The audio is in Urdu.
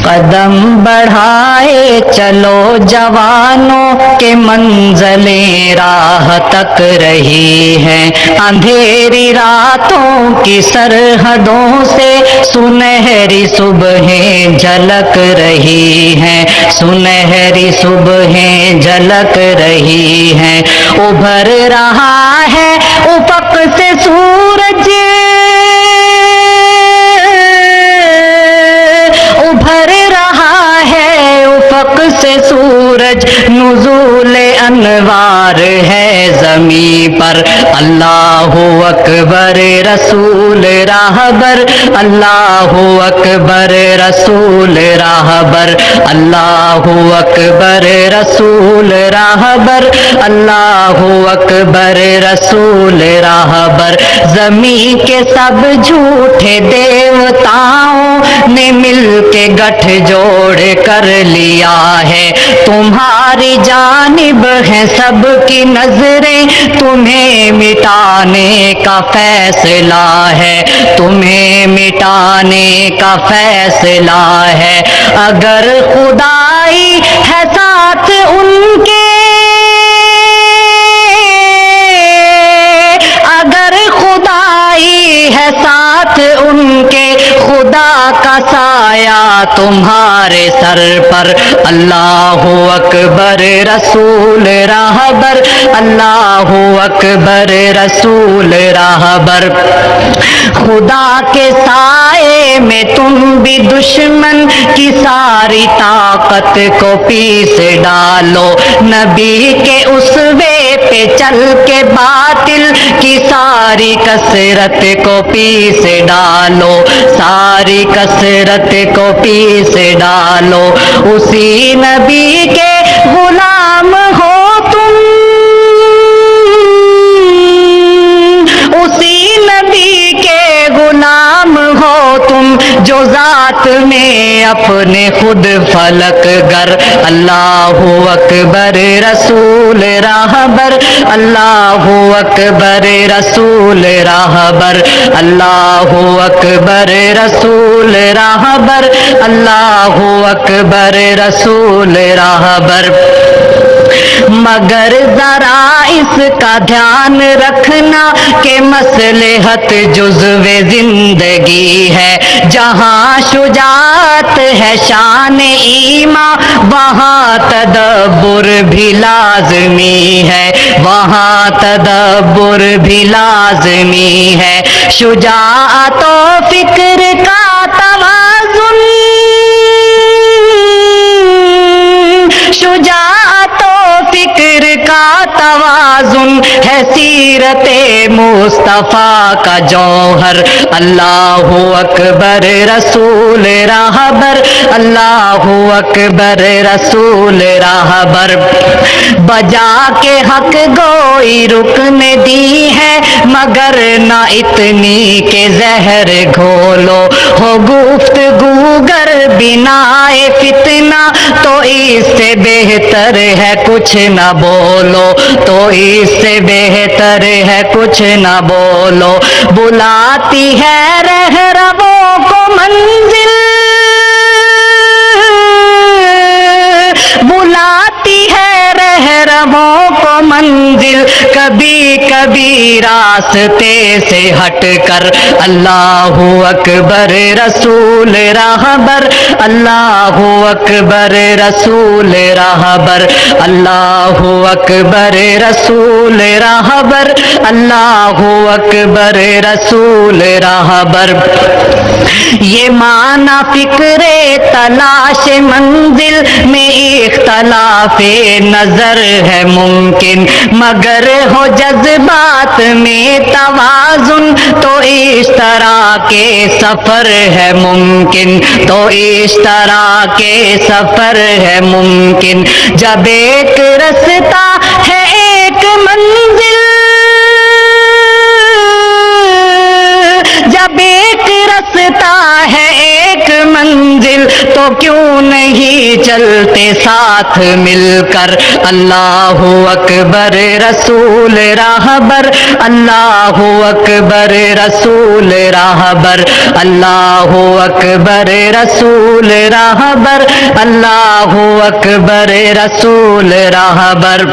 قدم بڑھائے چلو جوانوں کے منزلیں راہ تک رہی ہیں، اندھیری راتوں کی سرحدوں سے سنہری صبحیں جھلک رہی ہیں، سنہری صبحیں جھلک رہی ہیں، ابھر رہا ہے افق سے سورج، ابھر رہا ہے افق سے سورج، نزول انوار ہے زمین پر، اللہ اکبر رسول راہبر، اللہ اکبر رسول راہبر، اللہ اکبر رسول راہبر، اللہ اکبر رسول راہبر۔ زمین کے سب جھوٹے دیوتاؤں نے مل کے گٹھ جوڑ کر لیا ہے، تمہاری جانب ہیں سب کی نظریں، تمہیں مٹانے کا فیصلہ ہے، تمہیں مٹانے کا فیصلہ ہے، اگر خدائی ہے ساتھ ان کے، اگر خدائی ہے ساتھ ان کے، خدا کا سایہ تمہارے سر پر، اللہ اکبر رسول راہبر، اللہ اکبر رسول راہبر۔ خدا کے سائے میں تم بھی دشمن کی ساری طاقت کو پیس ڈالو، نبی کے اسوے پہ چل کے باطل کی ساری کثرت کو پیس ڈالو، ساری کثرت کو پیس ڈالو، اسی نبی کے غلام ہو تم، اسی نبی کے غلام ہو تم، جو ذات میں اپنے خود فلک گر، اللہ اکبر رسول راہبر، اللہ اکبر رسول راہبر، اللہ اکبر رسول راہبر، اللہ اکبر رسول راہبر۔ مگر ذرا اس کا دھیان رکھنا کہ مصلحت جزو زندگی ہے، جہاں شجاعت ہے شان ایمان، وہاں تدبر بھی لازمی ہے، وہاں تدبر بھی لازمی ہے، شجاعت و فکر کا توازن، شجاعت و فکر کا توازن ہے سیرت مصطفیٰ کا جوہر، اللہ اکبر رسول راہبر، اللہ اکبر رسول راہبر۔ بجا کے حق گوئی رکن دی ہے، مگر نہ اتنی کہ زہر گھولو، ہو گفتگو گر بنا فتنہ، تو اس سے بہتر ہے کچھ نہ بولو، تو اس سے بہتر ہے کچھ نہ بولو، بلاتی ہے رہرووں کو منزل، بلاتی ہے رہرووں کو منزل، کبھی کبھی راستے سے ہٹ کر، اللہ اکبر رسول راہبر، اللہ اکبر رسول راہبر، اللہ اکبر رسول راہبر، اللہ اکبر رسول راہبر۔ یہ معنی فکر تلاش منزل میں اختلاف نظر ہے ممکن، مگر ہو جذبات میں توازن، تو اس طرح کے سفر ہے ممکن، تو اس طرح کے سفر ہے ممکن، جب ایک رستہ ہے ایک منزل، جب ایک رستہ ہے ایک منزل، منزل تو کیوں نہیں چلتے ساتھ مل کر اللہ اکبر رسول راہبر اللہ اکبر رسول راہبر اللہ اکبر رسول راہبر اللہ اکبر رسول راہبر